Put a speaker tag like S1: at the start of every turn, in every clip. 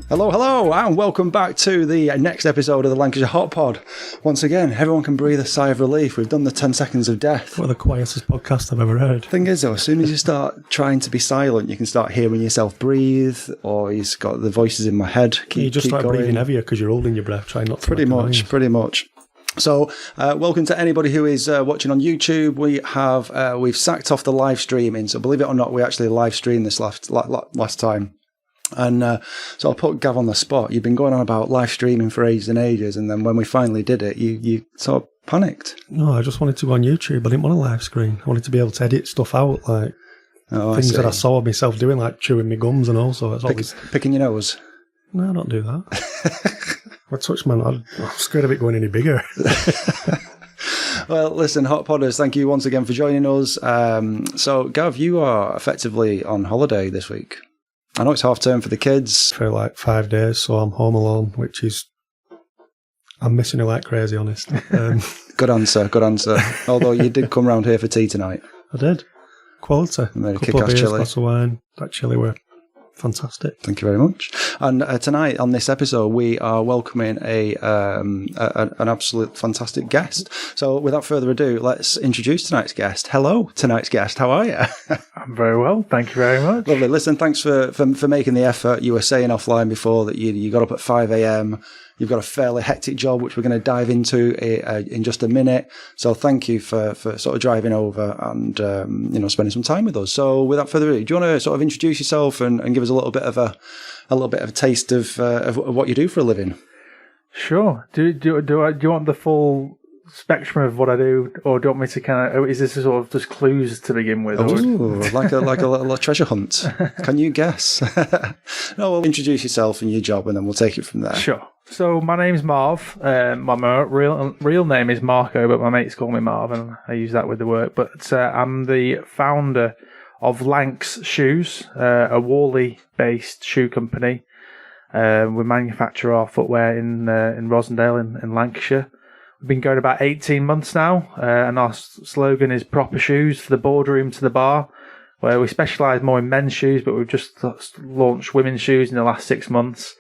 S1: Hello, and welcome back to the next episode of the Lancashire Hot Pod. Once again, everyone can breathe a sigh of relief. We've done the 10 seconds of death.
S2: What the quietest podcast I've ever heard.
S1: Thing is, though, as soon as you start trying to be silent, you can start hearing yourself breathe, or you've got the voices in my head.
S2: You just start breathing heavier because you're holding your breath, trying not to.
S1: Pretty much. So, welcome to anybody who is watching on YouTube. We've sacked off the live streaming. So, believe it or not, we actually live streamed this last time. And so I'll put Gav on the spot. You've been going on about live streaming for ages and ages, and then when we finally did it, you sort of panicked.
S2: No, I just wanted to go on YouTube. I didn't want a live screen. I wanted to be able to edit stuff out, like things that I saw myself doing, like chewing my gums and all sorts.
S1: Picking your nose?
S2: No, I don't do that. I touch my nose. I'm scared of it going any bigger.
S1: Well, listen, Hot Podders, thank you once again for joining us. So, Gav, you are effectively on holiday this week. I know it's half term for the kids.
S2: For like 5 days, so I'm home alone, I'm missing her like crazy, honest.
S1: Good answer. Although you did come round here for tea tonight.
S2: I did. Quality.
S1: I made a kick-ass chilli.
S2: Glass of wine. That chilli were fantastic.
S1: Thank you very much. And tonight on this episode, we are welcoming an absolute fantastic guest. So without further ado, let's introduce tonight's guest. Hello, tonight's guest. How are you?
S3: I'm very well. Thank you very much.
S1: Lovely. Listen, thanks for making the effort. You were saying offline before that you got up at 5 a.m. You've got a fairly hectic job, which we're going to dive into in just a minute. So thank you for sort of driving over and spending some time with us. So without further ado, do you want to sort of introduce yourself and give us a little bit of a taste of what you do for a living?
S3: Sure. Do you want the full spectrum of what I do, or do you want me to is this sort of just clues to begin with?
S1: Oh, like a little treasure hunt. Can you guess? No, well, introduce yourself and your job, and then we'll take it from there.
S3: Sure. So my name's Marv. My real name is Marco, but my mates call me Marv, and I use that with the work. But I'm the founder of Lanx Shoes, a Whalley-based shoe company. We manufacture our footwear in Rosendale in Lancashire. We've been going about 18 months now, and our slogan is proper shoes for the boardroom to the bar, where we specialise more in men's shoes, but we've just launched women's shoes in the last 6 months.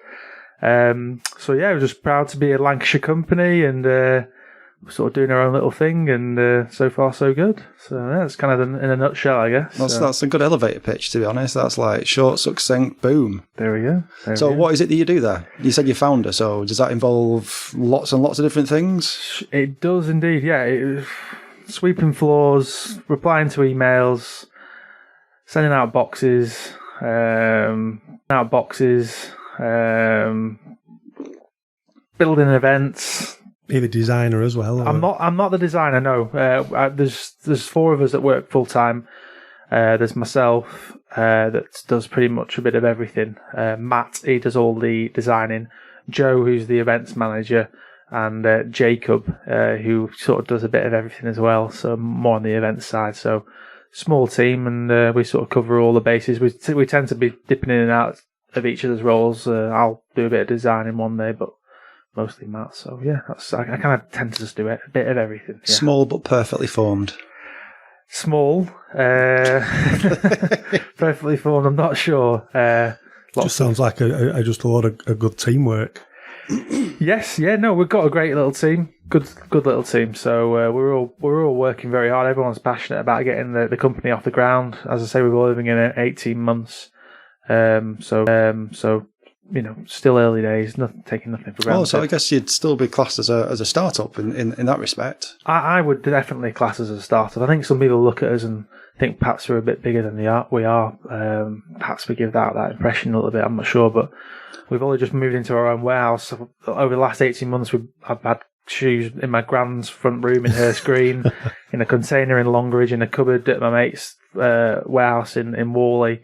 S3: So yeah, we're just proud to be a Lancashire company, and we're sort of doing our own little thing, and so far so good. So yeah, that's kind of in a nutshell, I guess.
S1: That's a good elevator pitch, to be honest. That's like short, succinct, boom.
S3: There we go.
S1: So what is it that you do there? You said you're founder, so does that involve lots and lots of different things?
S3: It does indeed, yeah. Sweeping floors, replying to emails, sending out boxes, building events.
S2: You're the designer as well. Or?
S3: I'm not the designer. No, there's 4 of us that work full time. There's myself that does pretty much a bit of everything. Matt, he does all the designing. Joe, who's the events manager, and Jacob, who sort of does a bit of everything as well. So more on the events side. So small team, and we sort of cover all the bases. We tend to be dipping in and out of each other's roles. I'll do a bit of designing one day, but mostly Matt. So yeah, I kind of tend to just do a bit of everything. Yeah.
S1: Small but perfectly formed.
S3: Small, perfectly formed. I'm not sure.
S2: Just sounds like just a lot of good teamwork.
S3: Yes, yeah, no, we've got a great little team, good little team. So we're all working very hard. Everyone's passionate about getting the company off the ground. As I say, we've been living in it 18 months. So still early days, taking nothing for granted.
S1: Oh, so I guess you'd still be classed as a startup in that respect.
S3: I would definitely class us as a startup. I think some people look at us and think perhaps we're a bit bigger than we are. Perhaps we give that impression a little bit. I'm not sure, but we've only just moved into our own warehouse. Over the last 18 months, I've had shoes in my grand's front room in Hurst Green, in a container in Longridge, in a cupboard at my mate's warehouse in Whalley.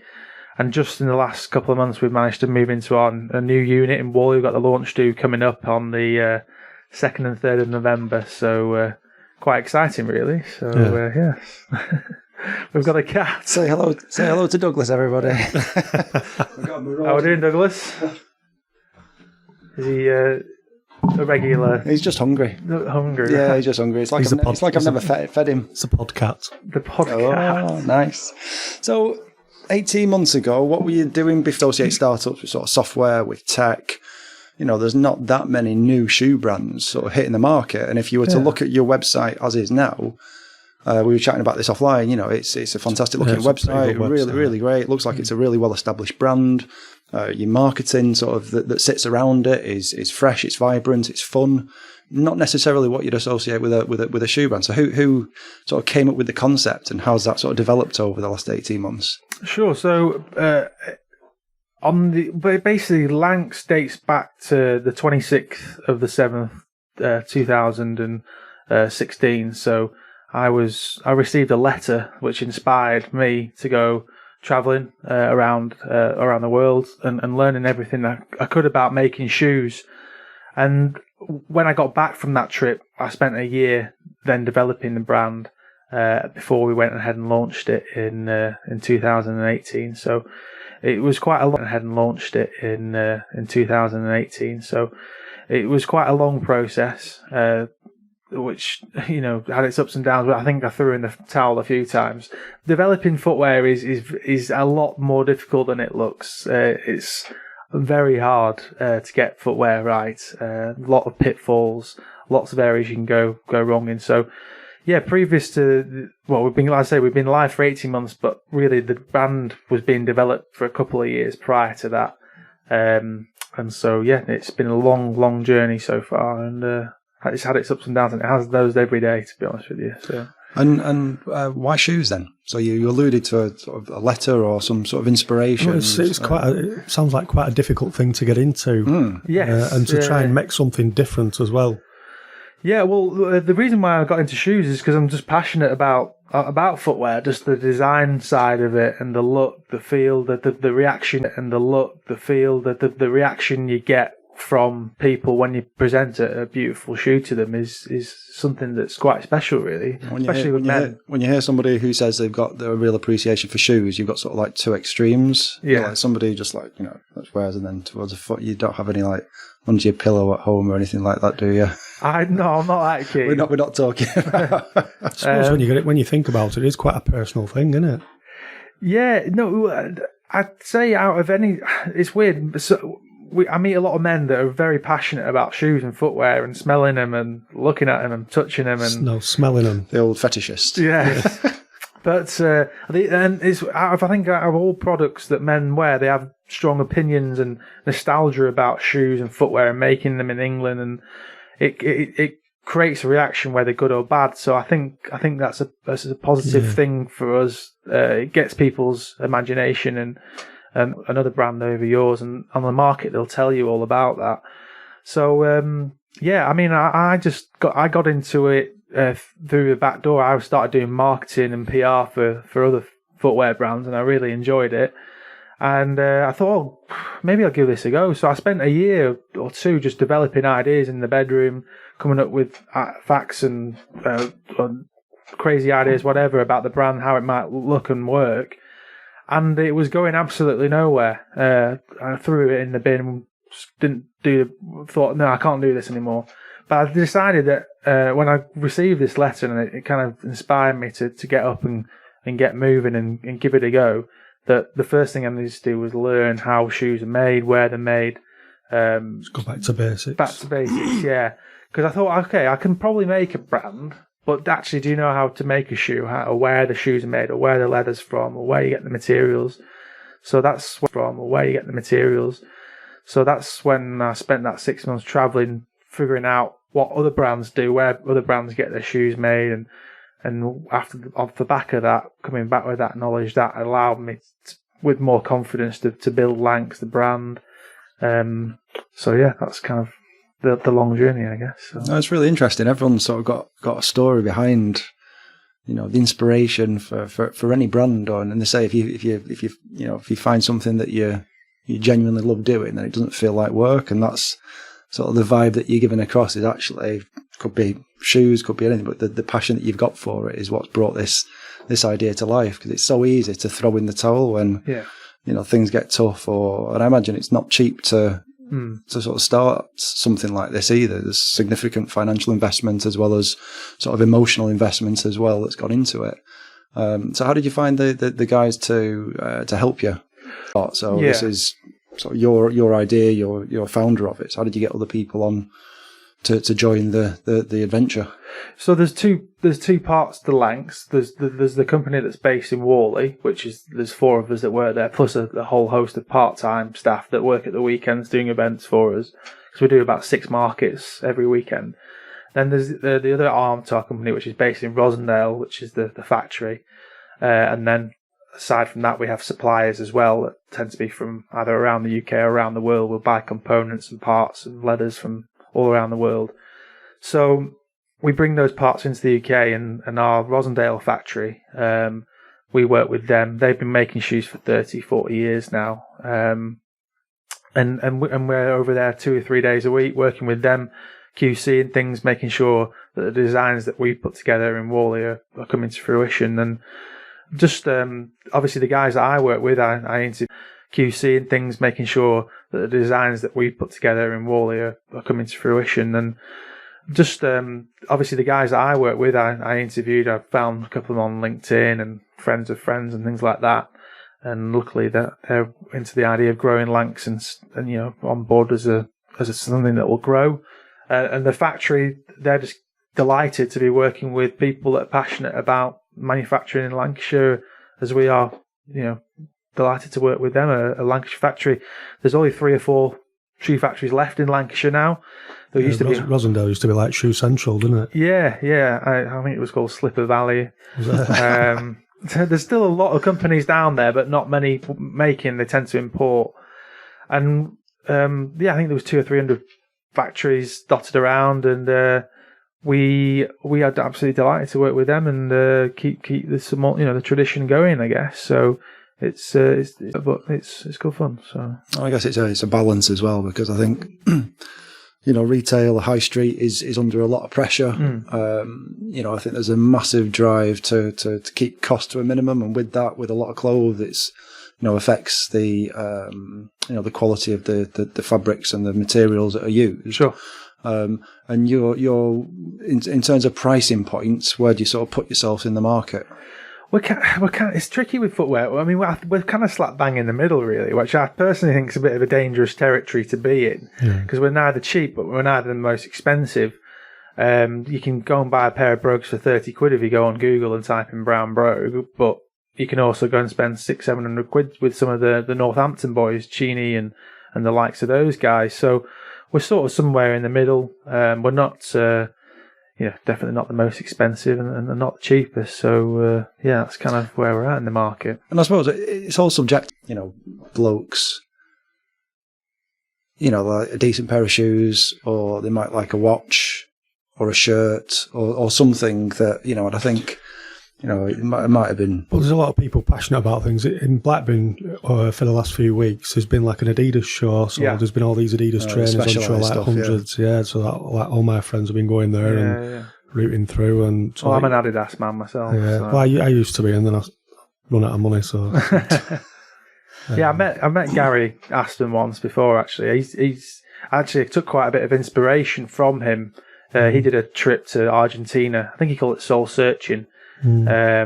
S3: And just in the last couple of months, we've managed to move into a new unit in Whalley. We've got the launch due coming up on the 2nd and 3rd of November. So quite exciting, really. So, yes. We've got a cat.
S1: Say hello to Douglas, everybody.
S3: How are we doing, Douglas? Is he a regular?
S1: He's just hungry. Yeah, he's just hungry. It's like I've never fed him.
S2: It's a podcat.
S3: The podcat.
S1: Oh, nice. So, 18 months ago, what were you doing before associate startups with sort of software, with tech? There's not that many new shoe brands sort of hitting the market. And if you were to look at your website as is now, we were chatting about this offline, it's a fantastic looking website, really, really great. It looks like it's a really well-established brand. Your marketing sort of that sits around it is fresh, it's vibrant, it's fun. Not necessarily what you'd associate with a shoe brand. So who sort of came up with the concept, and how's that sort of developed over the last 18 months?
S3: Sure. So basically Lanx dates back to the 26th of the 7th, 2016. So I received a letter which inspired me to go traveling around the world and learning everything that I could about making shoes. And when I got back from that trip, I spent a year then developing the brand before we went ahead and launched it in 2018. So it was quite a long ahead and launched it in 2018. So it was quite a long process, which had its ups and downs. But I think I threw in the towel a few times. Developing footwear is a lot more difficult than it looks. It's very hard to get footwear right. A lot of pitfalls, lots of areas you can go wrong in. So, yeah, previous to we've been live for 18 months, but really the brand was being developed for a couple of years prior to that. And so, yeah, it's been a long journey so far, and it's had its ups and downs, and it has those every day, to be honest with you. So.
S1: And why shoes then? So you alluded to a letter or some sort of inspiration.
S2: Well, it sounds like quite a difficult thing to get into.
S3: Yes,
S2: and to try and make something different as well.
S3: Yeah, well, the reason why I got into shoes is because I'm just passionate about footwear, just the design side of it, and the look, the feel, the reaction, and the look, the feel, the reaction you get from people when you present a beautiful shoe to them is something that's quite special, really, especially with men.
S1: When you hear somebody who says they've got a real appreciation for shoes, you've got sort of like two extremes.
S3: Yeah.
S1: Like somebody just like, that wears, and then towards the foot, you don't have any like under your pillow at home or anything like that, do you?
S3: I'm not that keen.
S1: We're not talking about.
S2: I suppose when you think about it, it's quite a personal thing, isn't it?
S3: Yeah, no, I'd say out of any, it's weird. So, I meet a lot of men that are very passionate about shoes and footwear and smelling them and looking at them and touching them and
S2: smelling them.
S1: The old fetishist.
S3: Yeah. But I think out of all products that men wear, they have strong opinions and nostalgia about shoes and footwear and making them in England, and it creates a reaction, whether good or bad. So I think that's a positive thing for us. It gets people's imagination, and another brand over yours, and on the market they'll tell you all about that. So I got into it through the back door. I started doing marketing and PR for other footwear brands, and I really enjoyed it. And I thought, maybe I'll give this a go. So I spent a year or two just developing ideas in the bedroom, coming up with facts and crazy ideas, whatever, about the brand, how it might look and work. And it was going absolutely nowhere. I threw it in the bin, thought, no, I can't do this anymore. But I decided that when I received this letter, and it kind of inspired me to get up and get moving and give it a go, that the first thing I needed to do was learn how shoes are made, where they're made.
S2: Let's go back to basics.
S3: Back to basics, yeah. Because I thought, okay, I can probably make a brand, but actually, do you know how to make a shoe, or where the shoes are made, or where the leather's from, or where you get the materials? So that's when I spent that 6 months traveling, figuring out what other brands do, where other brands get their shoes made, and off the back of that, coming back with that knowledge, that allowed me with more confidence to build Lanx, the brand. So yeah, that's kind of the long journey, I guess. So.
S1: No, it's really interesting. Everyone's sort of got a story behind, the inspiration for any brand. And they say if you find something that you genuinely love doing, then it doesn't feel like work. And that's sort of the vibe that you're giving across. Is actually, could be shoes, could be anything, but the passion that you've got for it is what's brought this idea to life. Because it's so easy to throw in the towel when things get tough. And I imagine it's not cheap to sort of start something like this either. There's significant financial investment as well as sort of emotional investment as well that's gone into it. So how did you find the guys to help you? So this is sort of your idea, you're founder of it. So how did you get other people on to join the adventure?
S3: So there's two parts to Lanx. There's the company that's based in Whalley, there's 4 of us that work there, plus a whole host of part-time staff that work at the weekends doing events for us. So we do about 6 markets every weekend. Then there's the other arm to our company, which is based in Rosendale, which is the factory. And then aside from that, we have suppliers as well that tend to be from either around the UK or around the world. We'll buy components and parts and leathers from all around the world. So we bring those parts into the UK, and our Rosendale factory, we work with them. They've been making shoes for 30, 40 years now. And we're over there 2 or 3 days a week working with them, QCing things, making sure that the designs that we put together in Whalley are coming to fruition. And just obviously the guys that I work with, I into QCing things, making sure that the designs that we put together in Whalley are coming to fruition. And just obviously the guys that I work with, I interviewed. I found a couple of them on LinkedIn and friends of friends and things like that. And luckily that they're into the idea of growing Lanx and on board as something that will grow. And the factory, they're just delighted to be working with people that are passionate about manufacturing in Lancashire, as we are, delighted to work with them. A Lancashire factory. There's only 3 or 4 shoe factories left in Lancashire now. There used to be
S2: Rosendale used to be like Shoe Central, didn't it?
S3: Yeah. I think it was called Slipper Valley. There's still a lot of companies down there, but not many making. They tend to import. And I think there was 200 or 300 factories dotted around, and we are absolutely delighted to work with them and keep the tradition going, I guess. So it's good fun. So
S1: I guess it's a balance as well, because I think retail, high street is under a lot of pressure. I think there's a massive drive to keep costs to a minimum, and with a lot of clothes, it's affects the the quality of the fabrics and the materials that are used.
S3: Sure.
S1: And you're in terms of pricing points, where do you sort of put yourself in the market?
S3: It's tricky with footwear. I mean, we're kind of slap bang in the middle, really, which I personally think is a bit of a dangerous territory to be in, because we're neither cheap, but we're neither the most expensive. You can go and buy a pair of brogues for 30 quid if you go on Google and type in brown brogue, but you can also go and spend 600-700 quid with some of the Northampton boys, Cheney and the likes of those guys. So we're sort of somewhere in the middle. We're not, definitely not the most expensive and not the cheapest. So that's kind of where we're at in the market.
S1: And I suppose it's all subject. Blokes, like a decent pair of shoes, or they might like a watch or a shirt or something that and I think. It might have been.
S2: But there's a lot of people passionate about things. In Blackburn, for the last few weeks, there's been like an Adidas show. So there's been all these Adidas trainers on show, like stuff, hundreds. Yeah. So that, like, all my friends have been going there and rooting through. And so
S3: I'm an Adidas man myself.
S2: Yeah.
S3: So.
S2: Well, I used to be, and then I run out of money. So.
S3: I met Gary Aston once before. Actually, he's actually took quite a bit of inspiration from him. He did a trip to Argentina. I think he called it soul searching. I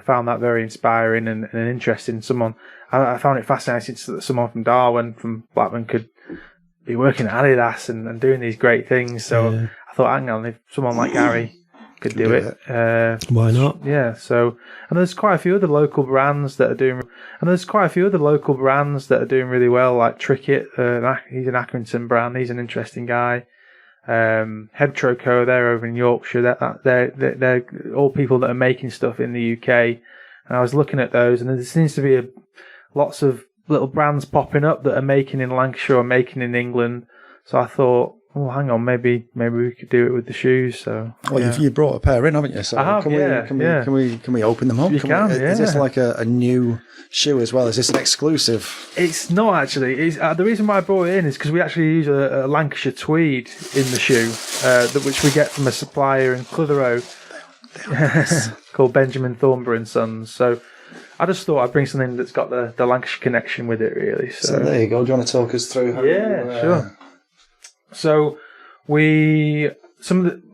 S3: found that very inspiring and interesting. I found it fascinating that someone from Darwin, from Blackburn, could be working at Adidas and doing these great things. So I thought, hang on, if someone like Gary could do it,
S2: why not?
S3: Yeah. So, and there's quite a few other local brands that are doing, really well, like Trickett. He's an Accrington brand. He's an interesting guy. Hebtroco, they're over in Yorkshire. They're all people that are making stuff in the UK. And I was looking at those, and there seems to be lots of little brands popping up that are making in Lancashire or making in England. So I thought, oh, hang on, maybe we could do it with the shoes. So
S1: you brought a pair in, haven't you? So
S3: I have,
S1: can we open them up?
S3: You can.
S1: Is this like a new shoe as well? Is this an exclusive?
S3: It's not actually. The reason why I brought it in is because we actually use a Lancashire tweed in the shoe, which we get from a supplier in Clitheroe called Benjamin Thornbury and Sons. So I just thought I'd bring something that's got the Lancashire connection with it, really.
S1: So there you go. Do you want to talk us through how
S3: sure. So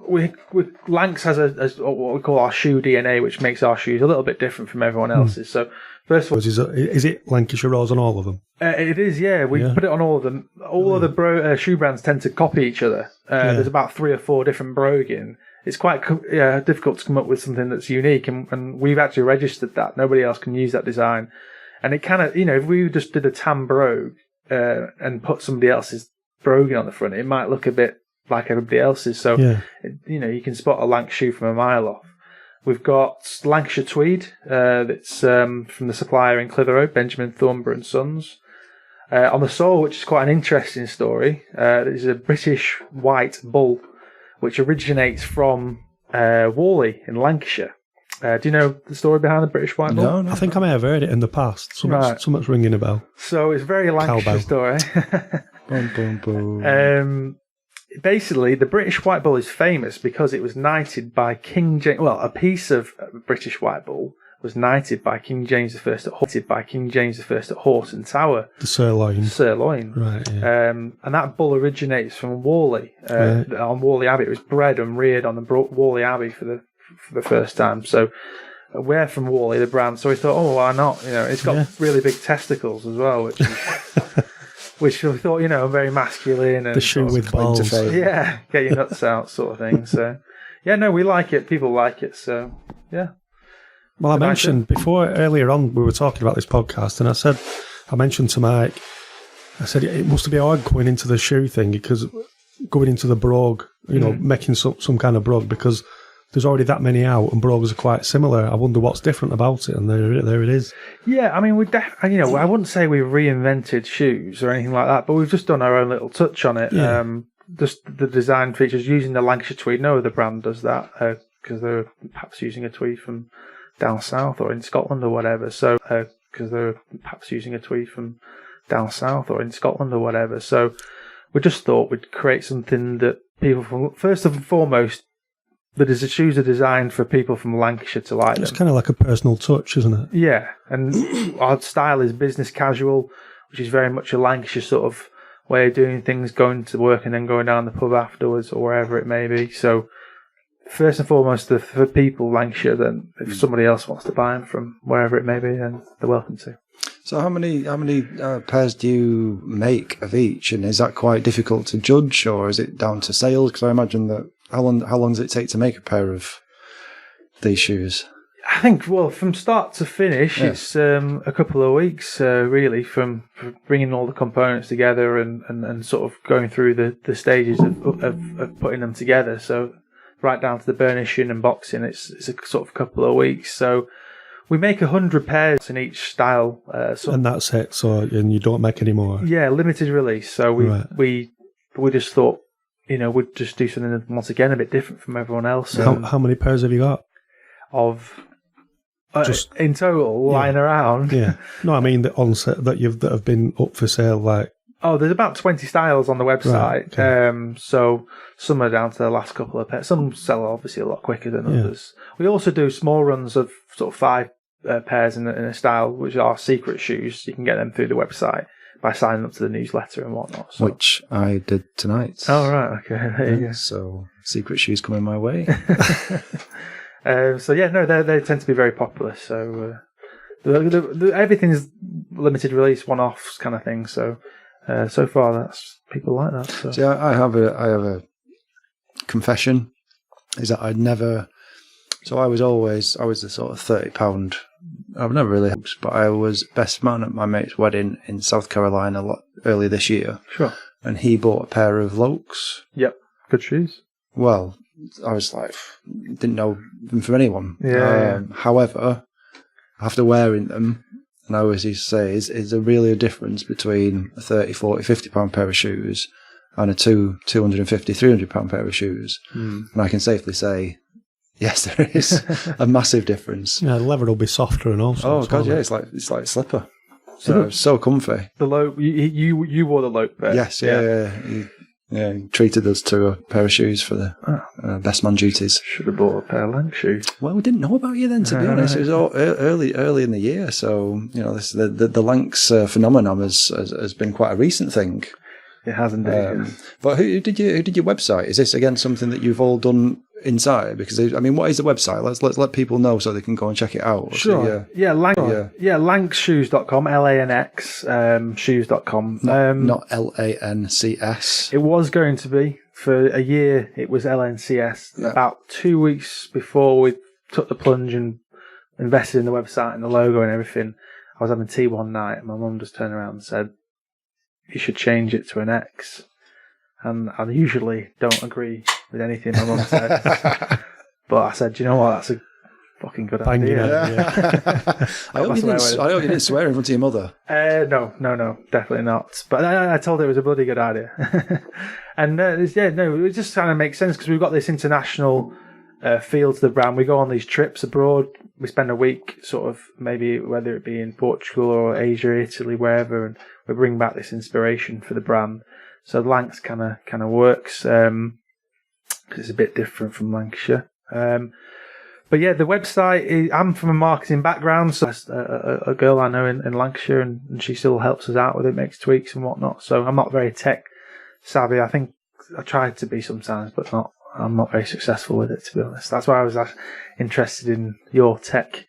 S3: Lanx has what we call our shoe DNA, which makes our shoes a little bit different from everyone else's. So first of all,
S2: is it Lancashire Rose on all of them?
S3: It is, yeah. We put it on all of them. All of the shoe brands tend to copy each other. There's about 3 or 4 different broguing. It's quite difficult to come up with something that's unique, and we've actually registered that. Nobody else can use that design. And it kind of, if we just did a tan brogue and put somebody else's broguing on the front, it might look a bit like everybody else's. So, you can spot a Lanx shoe from a mile off. We've got Lancashire tweed that's from the supplier in Clitheroe, Benjamin Thornborough and Sons. On the sole, which is quite an interesting story, there's a British white bull which originates from Whalley in Lancashire. Do you know the story behind the British white bull?
S2: No. I think I may have heard it in the past. Something's ringing a bell.
S3: So it's a very Lancashire story.
S1: Boom, boom, boom.
S3: Basically, the British white bull is famous because it was knighted by King James. Well, a piece of British white bull was knighted by King James I at Horton Tower.
S2: The sirloin.
S3: Right. Yeah. And that bull originates from Whalley. On Whalley Abbey, it was bred and reared on the Whalley Abbey for the first time. So we're from Whalley, the brand. So we thought, why not? It's got really big testicles as well, which is. Which we thought, very masculine. And
S2: the shoe with balls.
S3: Yeah, get your nuts out sort of thing. So, we like it. People like it. So, yeah.
S2: Well, I mentioned earlier on, we were talking about this podcast, and I mentioned to Mike, I said, it must be hard going into the shoe thing, because going into the brogue, making some kind of brogue, because there's already that many out, and brogues are quite similar. I wonder what's different about it, and there it is.
S3: Yeah, I mean, I wouldn't say we've reinvented shoes or anything like that, but we've just done our own little touch on it. Yeah. Just the design features using the Lancashire tweed. No other brand does that, because they're perhaps using a tweed from down south or in Scotland or whatever. So, we just thought we'd create something that people, first and foremost, the shoes are designed for people from Lancashire to like them.
S2: It's kind of like a personal touch, isn't it?
S3: Yeah, and our style is business casual, which is very much a Lancashire sort of way of doing things, going to work and then going down the pub afterwards or wherever it may be. So first and foremost, for people Lancashire, then if somebody else wants to buy them from wherever it may be, then they're welcome to.
S1: So how many pairs do you make of each, and is that quite difficult to judge, or is it down to sales? Because I imagine that how long does it take to make a pair of these shoes?
S3: I think, from start to finish, it's a couple of weeks, really, from bringing all the components together and sort of going through the stages of putting them together. So right down to the burnishing and boxing, it's a sort of couple of weeks. So we make 100 pairs in each style.
S2: And that's it. So, and you don't make any more?
S3: Yeah, limited release. So we just thought, we'd just do something once again a bit different from everyone else.
S2: How many pairs have you got?
S3: Of just in total lying around.
S2: Yeah. No, I mean that that have been up for sale.
S3: There's about 20 styles on the website. Right, okay. So some are down to the last couple of pairs. Some sell obviously a lot quicker than others. We also do small runs of sort of 5 pairs in a style, which are secret shoes. You can get them through the website by signing up to the newsletter and whatnot. So.
S1: Which I did tonight.
S3: Oh, right. Okay. There you go.
S1: So secret shoes coming my way.
S3: They tend to be very popular. So everything's limited release, one-offs kind of thing. So so far, that's people like that. So.
S1: See, I have a confession. Is that I'd never. So I was the sort of £30. I've never really helped, but I was best man at my mate's wedding in South Carolina early this year.
S3: Sure.
S1: And he bought a pair of Lanx.
S3: Yep. Good shoes.
S1: Well, I was like, didn't know them from anyone.
S3: Yeah.
S1: However, after wearing them, and I always used to say, is there really a difference between a 30, 40, £50 pair of shoes and a £250, £300 pair of shoes? And I can safely say, yes, there is a massive difference.
S2: Yeah, the leather will be softer and all sorts.
S1: Oh god, yeah, it's like a slipper. So so comfy.
S3: The Lope, you wore the Lope pair.
S1: Yes, yeah. He treated us to a pair of shoes for the best man duties.
S3: Should have bought a pair of Lanx shoes.
S1: Well, we didn't know about you then, to be honest. It was all early in the year, so the Lanx phenomenon has been quite a recent thing.
S3: It has indeed.
S1: But who did your website? Is this again something that you've all done inside? Because I mean, what is the website? Let's let people know so they can go and check it out.
S3: Sure. Lanxshoes.com, LANX shoes.com.
S1: Not LANCS.
S3: It was going to be for a year. It was LNCS. Yeah. About 2 weeks before we took the plunge and invested in the website and the logo and everything, I was having tea one night and my mum just turned around and said, "You should change it to an X." And I usually don't agree with anything my mum says. But I said, "Do you know what? That's a fucking good idea."
S1: Yeah. I hope you didn't swear in front of your mother.
S3: No, definitely not. But I told her it was a bloody good idea. And it just kind of makes sense because we've got this international feel to the brand. We go on these trips abroad. We spend a week, sort of, maybe whether it be in Portugal or Asia, Italy, wherever, and we bring back this inspiration for the brand. So Lanx kind of works because it's a bit different from Lancashire. But yeah, the website. I'm from a marketing background, so a girl I know in Lancashire, and she still helps us out with it, makes tweaks and whatnot. So I'm not very tech savvy. I think I tried to be sometimes, but I'm not very successful with it, to be honest. That's why I was interested in your tech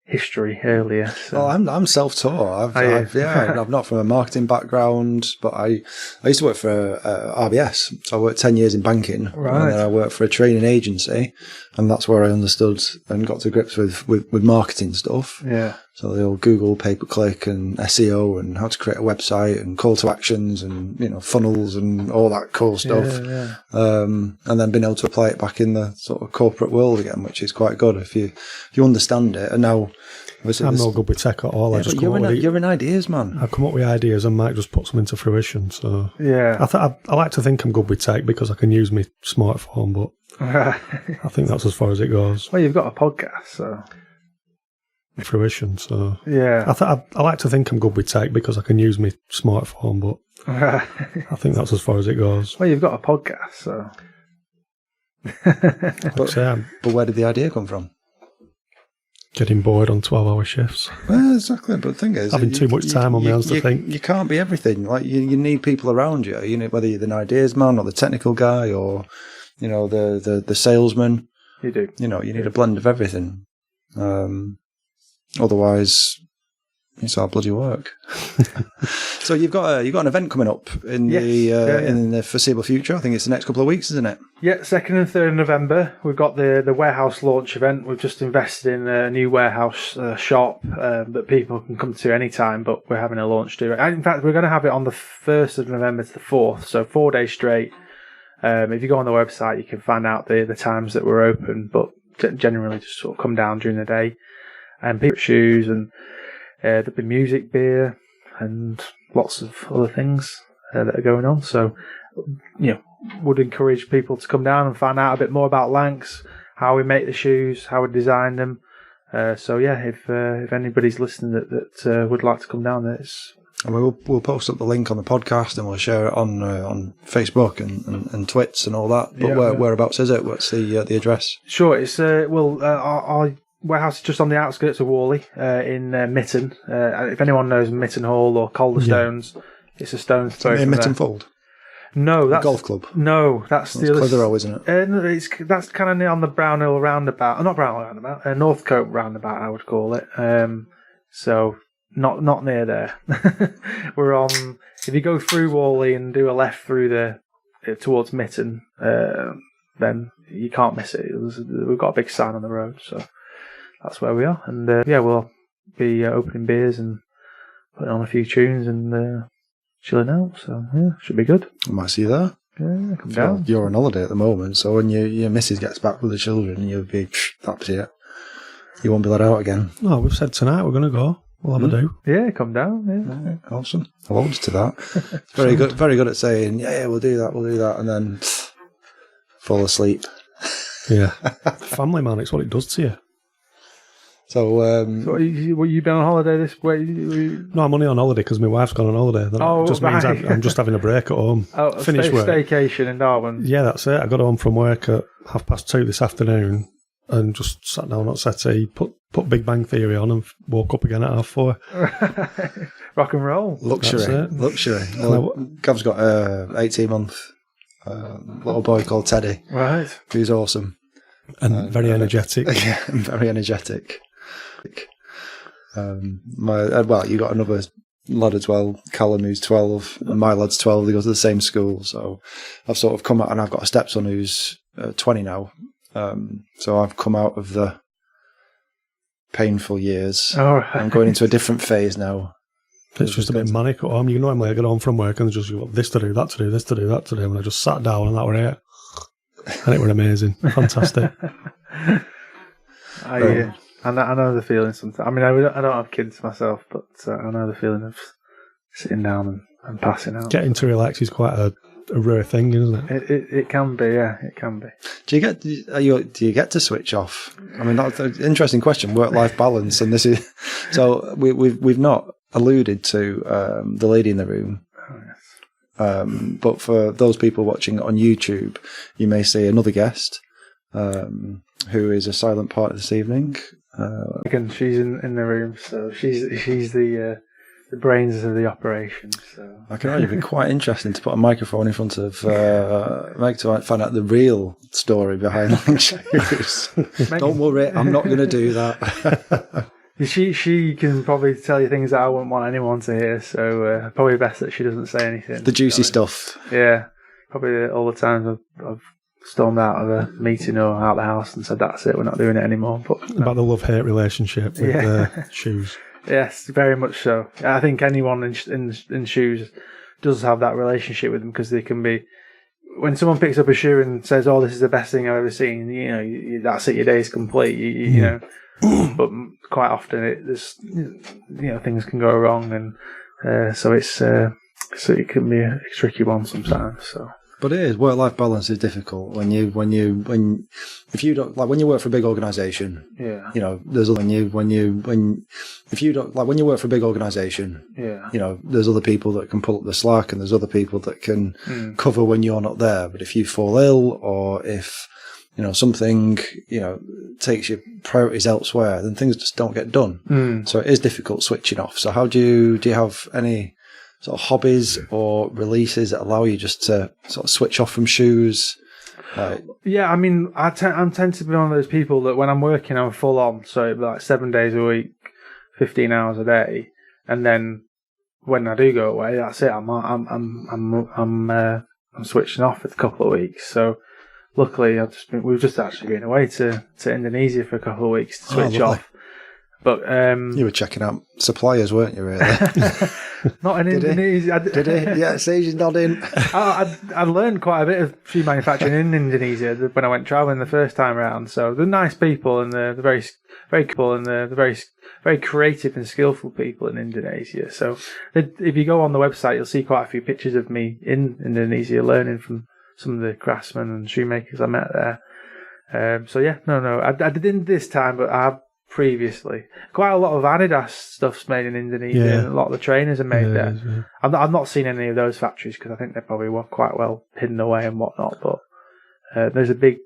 S3: history earlier. So.
S1: Well, I'm self-taught. I'm not from a marketing background, but I used to work for RBS. So I worked 10 years in banking,
S3: right.
S1: And then I worked for a training agency, and that's where I understood and got to grips with marketing stuff.
S3: Yeah.
S1: So the old Google pay-per-click and SEO and how to create a website and call to actions and funnels and all that cool stuff.
S3: Yeah.
S1: And then being able to apply it back in the sort of corporate world again, which is quite good if you understand it. And now
S2: I'm no good with tech at all.
S1: Yeah, you're an ideas man.
S2: I come up with ideas and might just put them into fruition. So
S3: yeah,
S2: I like to think I'm good with tech because I can use my smartphone, but I think that's as far as it goes.
S3: Well, you've got a podcast, so.
S2: Fruition, so
S3: yeah.
S2: I like to think I'm good with tech because I can use my smartphone, but I think that's as far as it goes.
S3: Well, you've got a podcast, so.
S1: But where did the idea come from?
S2: Getting bored on 12-hour shifts.
S1: Well, exactly. But the thing is,
S2: having too much time on my hands to think.
S1: You can't be everything. Like you need people around you. You know, whether you're the ideas man or the technical guy or the salesman.
S3: You do.
S1: You need a blend of everything. Otherwise, it's our bloody work. So you've got an event coming up in the foreseeable future. I think it's the next couple of weeks, isn't it?
S3: Yeah, 2nd and 3rd of November. We've got the warehouse launch event. We've just invested in a new warehouse shop that people can come to anytime, but we're having a launch do. In fact, we're going to have it on the 1st of November to the 4th, so 4 days straight. If you go on the website, you can find out the times that we're open, but generally just sort of come down during the day. And people shoes and there'll be music, beer, and lots of other things that are going on. So, would encourage people to come down and find out a bit more about Lanx, how we make the shoes, how we design them. If anybody's listening that would like to come down there,
S1: we'll post up the link on the podcast and we'll share it on Facebook and Twits and all that. But whereabouts is it? What's the address?
S3: Sure, it's our warehouse is just on the outskirts of Whalley, in Mitten. If anyone knows Mitten Hall or Calderstones, it's a stone's throw from
S1: Mitten
S3: there.
S1: Fold?
S3: No, that's...
S1: The golf club?
S3: No, that's the other...
S1: Clitheroe, isn't it?
S3: That's kind of near on the Brownhill roundabout. Not Brownhill roundabout, Northcote roundabout, I would call it. So, not near there. We're on... If you go through Whalley and do a left through towards Mitten, then you can't miss it. We've got a big sign on the road, so... That's where we are, and we'll be opening beers and putting on a few tunes and chilling out. So should be good.
S1: I might see you there.
S3: Yeah, come down.
S1: You're on holiday at the moment, so when your missus gets back with the children, you'll be that's it. You won't be let out again.
S2: No, we've said tonight we're going to go. We'll have a do.
S3: Yeah, come down. Yeah,
S1: awesome. I'll hold you to that. Very good. Very good at saying, we'll do that, and then fall asleep.
S2: Yeah, family man, it's what it does to you.
S3: So, you been on holiday this way?
S2: No, I'm only on holiday because my wife's gone on holiday. That just means I'm just having a break at home.
S3: Finish work. Staycation in Darwin.
S2: Yeah, that's it. I got home from work at 2:30 this afternoon, and just sat down at settee, put Big Bang Theory on, and woke up again at 4:30.
S3: Rock and roll.
S1: Luxury. Well, Gav's got a 18-month little boy called Teddy.
S3: Right.
S1: Who's awesome.
S2: And very energetic.
S1: Yeah, very energetic. You got another lad as well, Callum, who's 12, and my lad's 12. They go to the same school, so I've sort of come out, and I've got a stepson who's 20 now. So I've come out of the painful years.
S3: Oh, right. I'm
S1: going into a different phase now.
S2: It's just a bit manic at home. You know, normally I get home from work and just got this to do, that to do, this to do, that to do, and I just sat down and that were it. And it were amazing. Fantastic.
S3: I know the feeling sometimes. I mean, I don't have kids myself, but I know the feeling of sitting down and passing out.
S2: Getting to relax is quite a rare thing, isn't it?
S3: It can be, yeah. It can be.
S1: Do you get to switch off? I mean, that's an interesting question. Work-life balance, and this is so we've not alluded to the lady in the room.
S3: Oh, yes.
S1: But for those people watching on YouTube, you may see another guest who is a silent partner this evening.
S3: Again, she's in the room, so she's the brains of the operation. So
S1: I can imagine it'd be quite interesting to put a microphone in front of Meg to find out the real story behind Lanx Shoes. Don't worry, I'm not going to do that.
S3: She can probably tell you things that I wouldn't want anyone to hear, so probably best that she doesn't say anything.
S1: The juicy stuff.
S3: Yeah, probably all the times I've stormed out of a meeting or out of the house and said, that's it, we're not doing it anymore. But
S2: about the love-hate relationship with Shoes.
S3: Yes, very much so. I think anyone in shoes does have that relationship with them, because they can be... When someone picks up a shoe and says, oh, this is the best thing I've ever seen, that's it, your day's complete, you know. But quite often there's things can go wrong, and so it can be a tricky one sometimes. So,
S1: but it is, work-life balance is difficult when you work for a big organisation.
S3: Yeah,
S1: there's when you work for a big organisation.
S3: Yeah,
S1: there's other people that can pull up the slack, and there's other people that can cover when you're not there. But if you fall ill, or if something, takes your priorities elsewhere, then things just don't get done. So it is difficult switching off. So how do you have any sort of hobbies or releases that allow you just to sort of switch off from shoes?
S3: Yeah, I mean, I tend to be one of those people that when I'm working, I'm full on. So it'd be like 7 days a week, 15 hours a day, and then when I do go away, that's it. I'm switching off for a couple of weeks. So luckily, we've just actually been away to Indonesia for a couple of weeks to switch off. But
S1: you were checking out suppliers, weren't you? Really?
S3: Not in Indonesia.
S1: Did he? Yeah, Sage's nodding.
S3: I learned quite a bit of shoe manufacturing in Indonesia when I went travelling the first time around. So they're nice people, and they're very, very cool, and they're very, very creative and skillful people in Indonesia. So if you go on the website, you'll see quite a few pictures of me in Indonesia learning from some of the craftsmen and shoemakers I met there. So yeah, no, I didn't this time, but I have previously. Quite a lot of Adidas stuff's made in Indonesia, and a lot of the trainers are made there. Yeah. I've not seen any of those factories, because I think they're probably quite well hidden away and whatnot, but there's a big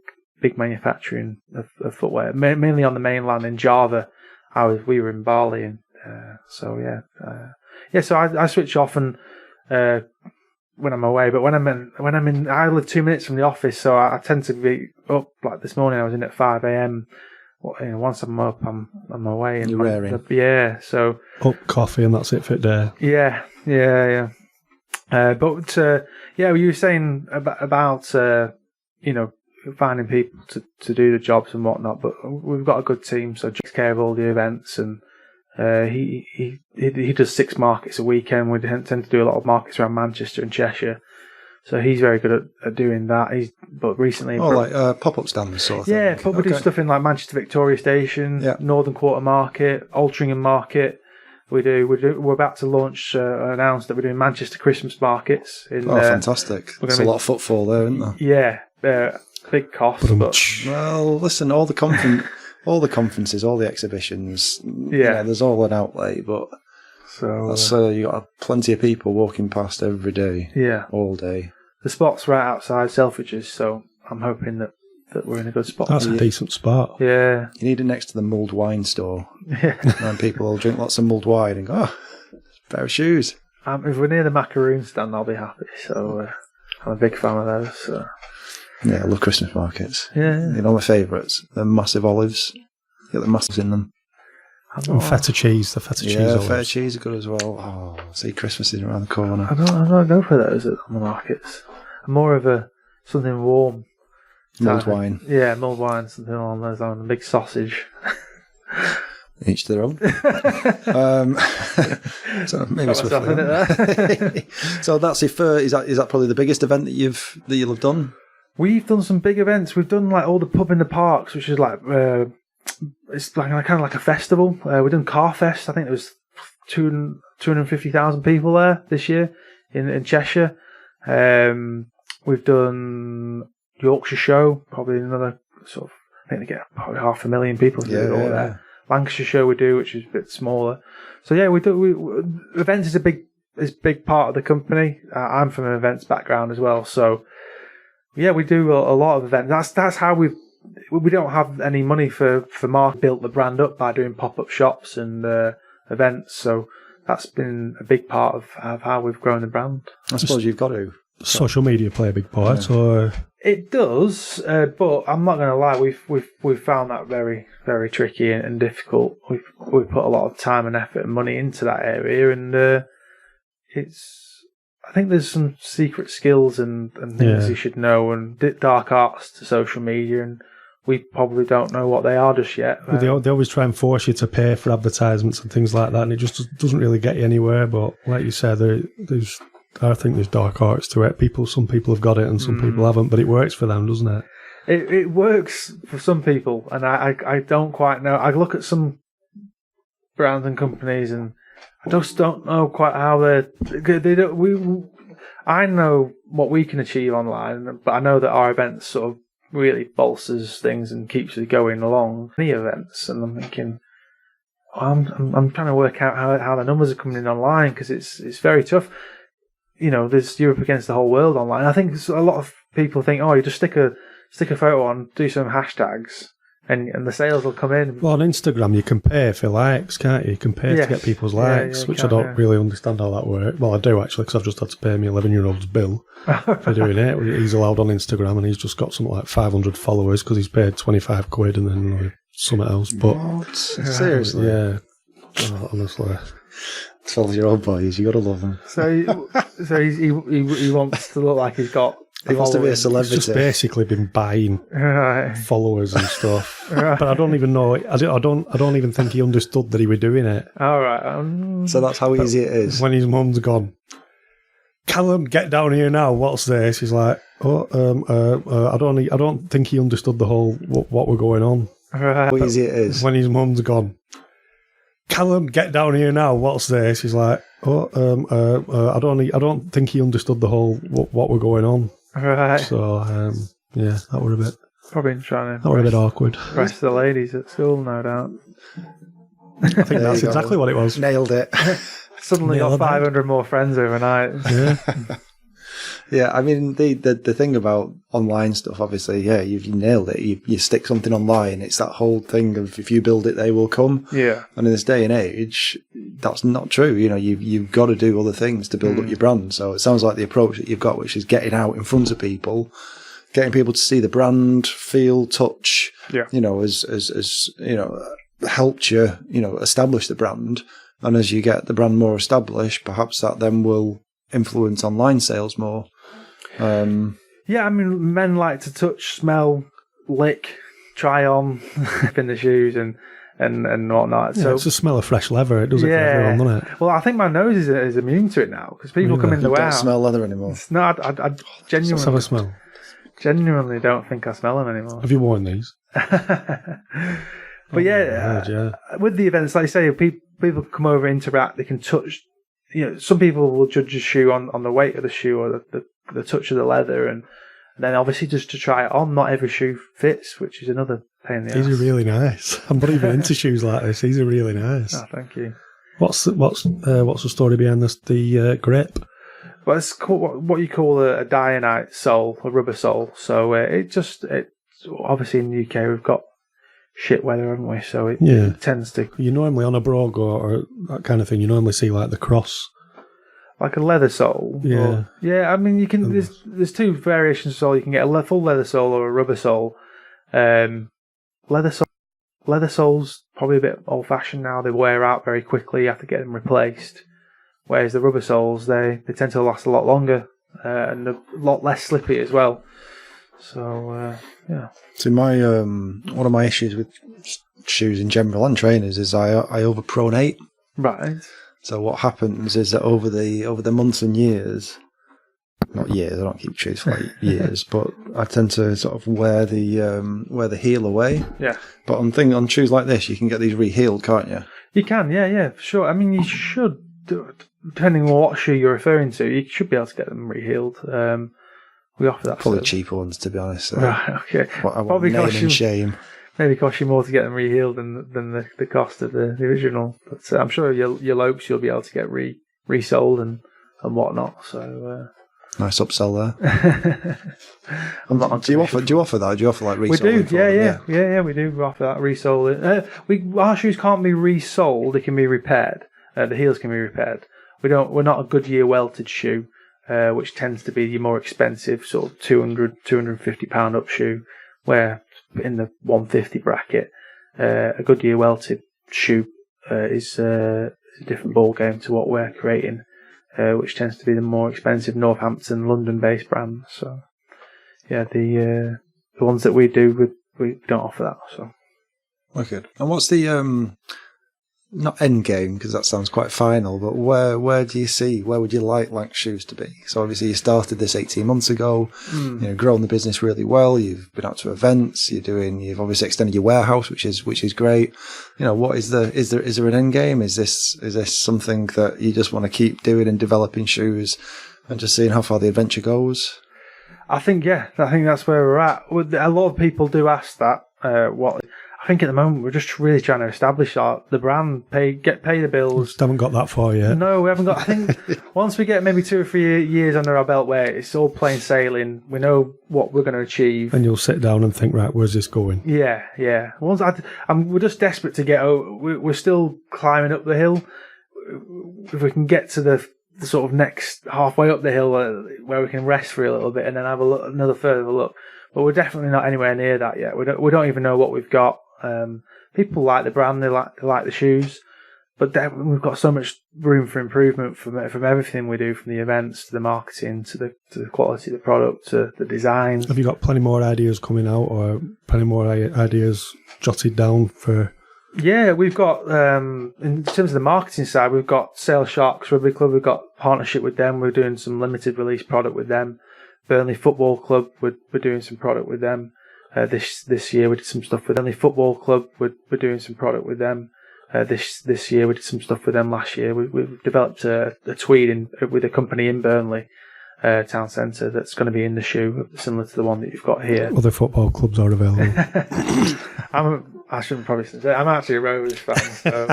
S3: manufacturing of footwear, mainly on the mainland in Java. We were in Bali, and so I switch off and when I'm away, but when I'm in, I live 2 minutes from the office, so I tend to be up. Like this morning, I was in at 5 a.m. Once I'm up, I'm away. And
S1: you're raring.
S3: Yeah, so
S2: up, coffee, and that's it for the day.
S3: Yeah. But you were saying about finding people to do the jobs and whatnot. But we've got a good team, so takes care of all the events, and he does 6 markets a weekend. We tend to do a lot of markets around Manchester and Cheshire. So he's very good at doing that. But recently,
S1: like pop-up stands sort of thing.
S3: Yeah, we do stuff in like Manchester Victoria Station, Northern Quarter Market, Altrincham Market. We're about to launch, announce that we're doing Manchester Christmas markets.
S1: Fantastic! There's a lot of footfall there, isn't there?
S3: Yeah, big cost.
S1: Well, listen, all the conferences, all the exhibitions. Yeah, there's all an outlay, but. So you got plenty of people walking past every day.
S3: Yeah,
S1: all day.
S3: The spot's right outside Selfridges, so I'm hoping that that we're in a good spot.
S2: That's a decent spot.
S3: Yeah.
S1: You need it next to the mulled wine store.
S3: Yeah.
S1: And people will drink lots of mulled wine and go, oh, pair of shoes.
S3: If we're near the macaroon stand, I'll be happy. So I'm a big fan of those. So.
S1: Yeah, I love Christmas markets.
S3: Yeah.
S1: You know my favourites? The massive olives. You get the massives in them.
S2: And feta cheese. The feta cheese olives.
S1: Feta cheese are good as well. Oh, see, Christmas is around the corner.
S3: I don't go for those on the markets. I'm more of something warm.
S1: Mulled wine.
S3: Yeah, mulled wine, something along those lines. A big sausage.
S1: Each to their own. So maybe swiftly. So that's if is that probably the biggest event that you'll have done?
S3: We've done some big events. We've done like all the pub in the parks, which is like it's like kind of like a festival. We've done Car Fest. I think there was 250,000 people there this year in Cheshire. We've done Yorkshire Show, probably another sort of. I think they get probably 500,000 people to do it all there. Lancashire Show we do, which is a bit smaller. So yeah, we do. Events is a big part of the company. I'm from an events background as well, so yeah, we do a lot of events. That's how we don't have any money for Mark. Built the brand up by doing pop-up shops and events. So that's been a big part of how we've grown the brand.
S1: I suppose you've got to.
S2: Social media play a big part, or
S3: it does, but I'm not going to lie. We've found that very, very tricky and difficult. We've put a lot of time and effort and money into that area, and I think there's some secret skills and things you should know, and dark arts to social media, and we probably don't know what they are just yet.
S2: They always try and force you to pay for advertisements and things like that, and it just doesn't really get you anywhere. But like you said, I think there's dark arts to it. Some people have got it and some people haven't, but it works for them, doesn't it?
S3: It works for some people, and I don't quite know. I look at some brands and companies, and I just don't know quite how they don't. I know what we can achieve online, but I know that our events sort of really bolsters things and keeps us going along the events. And I'm thinking, I'm trying to work out how the numbers are coming in online, because it's very tough. You know, you're up against the whole world online. I think a lot of people think, oh, you just stick a photo on, do some hashtags, and the sales will come in.
S2: Well, on Instagram, you can pay for likes, can't you? You can pay to get people's likes, which I don't really understand how that works. Well, I do, actually, because I've just had to pay my 11-year-old's bill for doing it. He's allowed on Instagram, and he's just got something like 500 followers because he's paid 25 quid and then something else. But
S1: what? Seriously?
S2: Yeah. Oh, honestly.
S1: 12-year-old boys, you got to love them.
S3: So he wants to look like he's got.
S1: He wants to be a celebrity.
S2: He's just basically been buying followers and stuff. But I don't even know. I don't even think he understood that he was doing it.
S3: All right.
S1: So that's how easy it is.
S2: When his mum's gone, Callum, get down here now. What's this? He's like, I don't think he understood the whole what were going on.
S3: Right.
S1: How easy it is.
S2: When his mum's gone, Callum, get down here now. What's this? He's like, I don't think he understood the whole what were going on.
S3: Right.
S2: So that were a bit.
S3: Probably trying to.
S2: That were a bit awkward.
S3: Impress the ladies at school, no doubt.
S2: I think that's exactly what it was.
S1: Nailed it.
S3: Suddenly got 500 more friends overnight.
S2: Yeah.
S1: Yeah, I mean, the thing about online stuff, obviously, yeah, you nailed it. You stick something online, it's that whole thing of if you build it, they will come.
S3: Yeah.
S1: And in this day and age, that's not true. You know, you've got to do other things to build up your brand. So it sounds like the approach that you've got, which is getting out in front of people, getting people to see the brand, feel, touch, you know, as you know, helped you, you know, establish the brand. And as you get the brand more established, perhaps that then will influence online sales more.
S3: Yeah, I mean, men like to touch, smell, lick, try on in the shoes and whatnot.
S2: Yeah,
S3: so
S2: it's the smell of fresh leather. It does it for everyone, doesn't it?
S3: Well, I think my nose is immune to it now because people come in the warehouse.
S1: Don't smell leather anymore.
S3: No, I genuinely.
S2: Let's have a smell.
S3: Genuinely don't think I smell them anymore.
S2: Have you worn these?
S3: But with the events, like you say, people come over, interact, they can touch. You know, some people will judge a shoe on the weight of the shoe or the touch of the leather, and then obviously just to try it on. Not every shoe fits, which is another pain in the ass.
S2: These are really nice. I'm not even into shoes like this. These are really nice.
S3: Oh, thank you.
S2: What's the story behind this? The grip?
S3: Well, it's called what you call a Dianite sole, a rubber sole. So it obviously in the UK we've got shit weather, haven't we? So it tends to.
S2: You normally on a brogue or that kind of thing. You normally see like the cross,
S3: like a leather sole. I mean, you can. There's two variations of sole. You can get a full leather sole or a rubber sole. Leather soles probably a bit old fashioned now. They wear out very quickly. You have to get them replaced. Whereas the rubber soles, they tend to last a lot longer and a lot less slippy as well. So
S1: So my one of my issues with shoes in general and trainers is I overpronate.
S3: Right.
S1: So what happens is that over the months and years, not years, I don't keep shoes for like years, but I tend to sort of wear the heel away.
S3: Yeah.
S1: But on shoes like this, you can get these re-heeled, can't you?
S3: You can, yeah, for sure. I mean, you should, depending on what shoe you're referring to, you should be able to get them re-heeled. We offer that.
S1: Probably cheaper ones, to be honest.
S3: Right, okay.
S1: Probably name and shame.
S3: Maybe cost you more to get them re-heeled than the cost of the original. But I'm sure your Lokes you'll be able to get resold and whatnot. So
S1: nice upsell there. Do you offer that? Do you offer like resold?
S3: We do. Yeah. We do offer that resold. Our shoes can't be resold. They can be repaired. The heels can be repaired. We're not a Goodyear welted shoe. Which tends to be your more expensive, sort of £250 up shoe, where in the 150 bracket, a Goodyear welted shoe is a different ball game to what we're creating, which tends to be the more expensive Northampton, London-based brand. So, yeah, the ones that we do, we don't offer that. So,
S1: okay. And what's the not end game, because that sounds quite final, but where would you like Lanx Shoes to be? So obviously you started this 18 months ago, grown the business really well, you've been out to events, you've obviously extended your warehouse, which is great. What is there an end game? Is this something that you just want to keep doing and developing shoes and just seeing how far the adventure goes?
S3: I think that's where we're at. A lot of people do ask that, I think at the moment we're just really trying to establish the brand, pay the bills.
S2: Just haven't got that far yet.
S3: No, we haven't got. I think once we get maybe 2 or 3 years under our belt where it's all plain sailing, we know what we're going to achieve.
S2: And you'll sit down and think, right, where's this going?
S3: Yeah. We're just desperate to get out. We're still climbing up the hill. If we can get to the sort of next halfway up the hill where we can rest for a little bit and then have another further look. But we're definitely not anywhere near that yet. We don't even know what we've got. People like the brand, they like the shoes, but we've got so much room for improvement from everything we do, from the events to the marketing to the quality of the product to the designs.
S2: Have you got plenty more ideas coming out, or plenty more ideas jotted down for?
S3: Yeah, we've got in terms of the marketing side, we've got Sale Sharks Rugby Club. We've got partnership with them. We're doing some limited release product with them. Burnley Football Club, we're doing some product with them. This year we did some stuff with Burnley Football Club. We're doing some product with them. This year we did some stuff with them. Last year we've developed a tweed with a company in Burnley town centre that's going to be in the shoe, similar to the one that you've got here.
S2: Other football clubs are available.
S3: I shouldn't probably say. I'm actually a Rovers fan. So,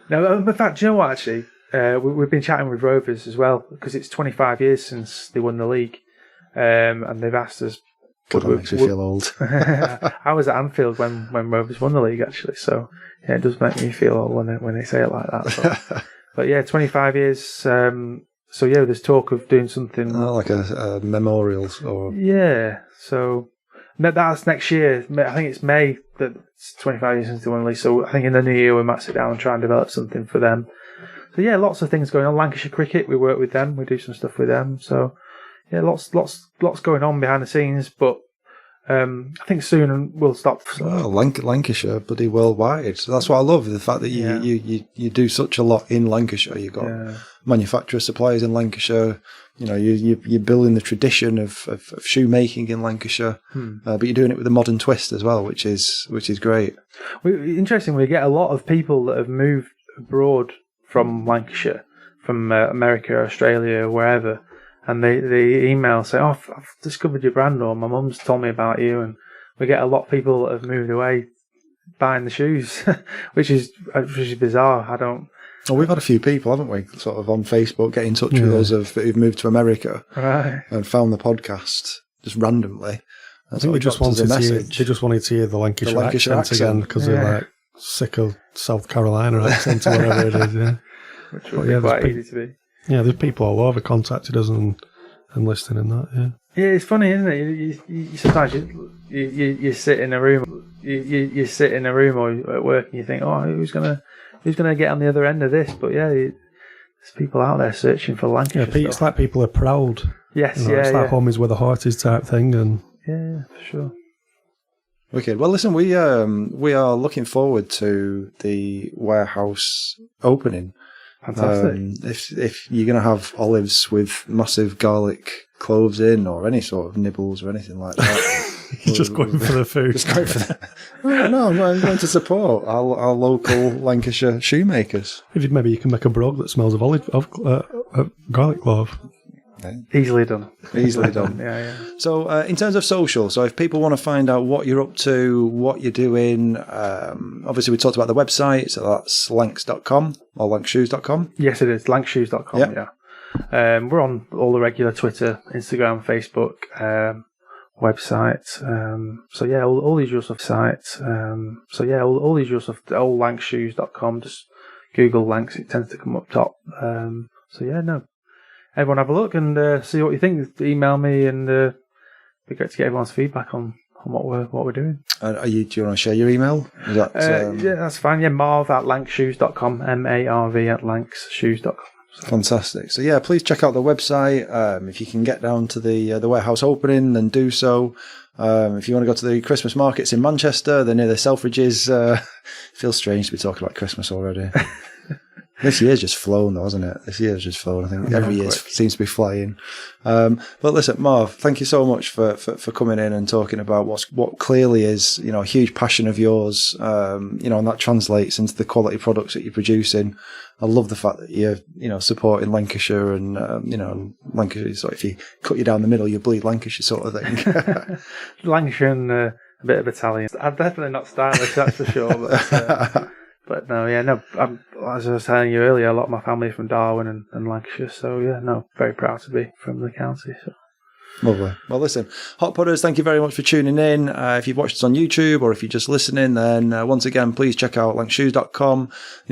S3: no, in fact, do you know what? Actually, we've been chatting with Rovers as well because it's 25 years since they won the league, and they've asked us.
S1: God, that makes me feel old.
S3: I was at Anfield when Rovers won the league, actually. So yeah, it does make me feel old when they say it like that. So. But yeah, 25 years. So yeah, there's talk of doing something
S1: like a memorial or
S3: So that's next year. I think it's May that's 25 years since they won the league. So I think in the new year we might sit down and try and develop something for them. So yeah, lots of things going on. Lancashire Cricket, we work with them. We do some stuff with them. So. Yeah, lots going on behind the scenes, but I think soon we'll stop.
S1: Oh, Lancashire, bloody worldwide. So that's what I love, the fact that you do such a lot in Lancashire. You've got manufacturers, suppliers in Lancashire. You're building the tradition of shoemaking in Lancashire, but you're doing it with a modern twist as well, which is great.
S3: Interestingly, we get a lot of people that have moved abroad from Lancashire, from America, Australia, wherever. And they email say, "Oh, I've discovered your brand," or "My mum's told me about you," and we get a lot of people that have moved away buying the shoes, which is bizarre.
S1: Well, we've had a few people, haven't we, sort of on Facebook get in touch with us who've moved to America
S3: and
S1: found the podcast just randomly,
S2: I think they just wanted to hear the Lancashire accent again because they're like sick of South Carolina accent or whatever it is. Yeah,
S3: which would be quite easy to be.
S2: Yeah, there's people all over contacted us and listening and that. Yeah.
S3: Yeah, it's funny, isn't it? You sometimes you sit in a room, you sit in a room or at work, and you think, oh, who's gonna get on the other end of this? But yeah, there's people out there searching for Lancashire.
S2: Yeah, it's like people are proud.
S3: Yes,
S2: it's like home is where the heart is type thing, and
S3: yeah, for sure.
S1: Okay, well, listen, we are looking forward to the warehouse opening.
S3: Fantastic.
S1: If you're going to have olives with massive garlic cloves in, or any sort of nibbles or anything like that,
S2: you're just going for the food.
S1: Just going for the. No, I'm going to support our local Lancashire shoemakers.
S2: Maybe you can make a brogue that smells of garlic clove.
S3: Easily done.
S1: Easily done.
S3: Yeah.
S1: So, in terms of social, so if people want to find out what you're up to, what you're doing, obviously we talked about the website, so that's lanx.com or lanxshoes.com.
S3: Yes, it is. Lanxshoes.com, yeah. We're on all the regular Twitter, Instagram, Facebook, website. So yeah, all these usual stuff. Sites. All these usual stuff. All lanxshoes.com. Just Google Lanx, it tends to come up top. Everyone have a look and see what you think. Email me and it'd be great to get everyone's feedback on what we're doing.
S1: Do you want to share your email? Is that,
S3: yeah, that's fine. Yeah, Marv at lanxshoes.com, MARV at lanxshoes.com. So.
S1: Fantastic. So yeah, please check out the website. If you can get down to the warehouse opening, then do so. If you want to go to the Christmas markets in Manchester, they're near the Selfridges. Feels strange to be talking about Christmas already. This year's just flown, though, hasn't it? This year's just flown. I think every year seems to be flying. But listen, Marv, thank you so much for coming in and talking about what clearly is, a huge passion of yours. And that translates into the quality products that you're producing. I love the fact that you're, supporting Lancashire and, Lancashire. So if you cut you down the middle, you bleed Lancashire sort of thing.
S3: Lancashire and a bit of Italian. I'm definitely not stylish, that's for sure. But no, as I was telling you earlier, a lot of my family is from Darwin and Lancashire, so very proud to be from the county. So.
S1: Lovely. Well, listen, Hot Pudders, thank you very much for tuning in. If you've watched us on YouTube or if you're just listening, then once again, please check out lanxshoes.com.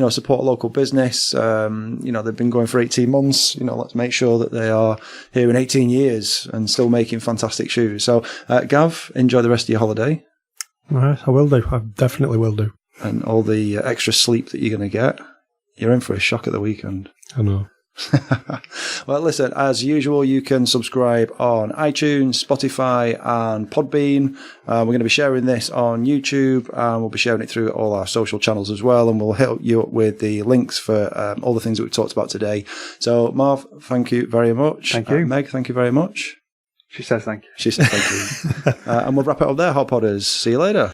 S1: Support a local business. They've been going for 18 months. Let's make sure that they are here in 18 years and still making fantastic shoes. So, Gav, enjoy the rest of your holiday.
S2: All right, I will do. I definitely will do.
S1: And all the extra sleep that you're going to get, you're in for a shock at the weekend.
S2: I know.
S1: Well, listen, as usual, you can subscribe on iTunes, Spotify, and Podbean. We're going to be sharing this on YouTube, and we'll be sharing it through all our social channels as well, and we'll hit you up with the links for all the things that we've talked about today. So, Marv, thank you very much.
S3: Thank you.
S1: Meg, thank you very much.
S3: She says thank you.
S1: She says thank you. And we'll wrap it up there, Hot Podders. See you later.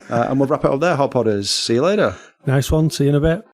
S1: Nice one. See you in a bit.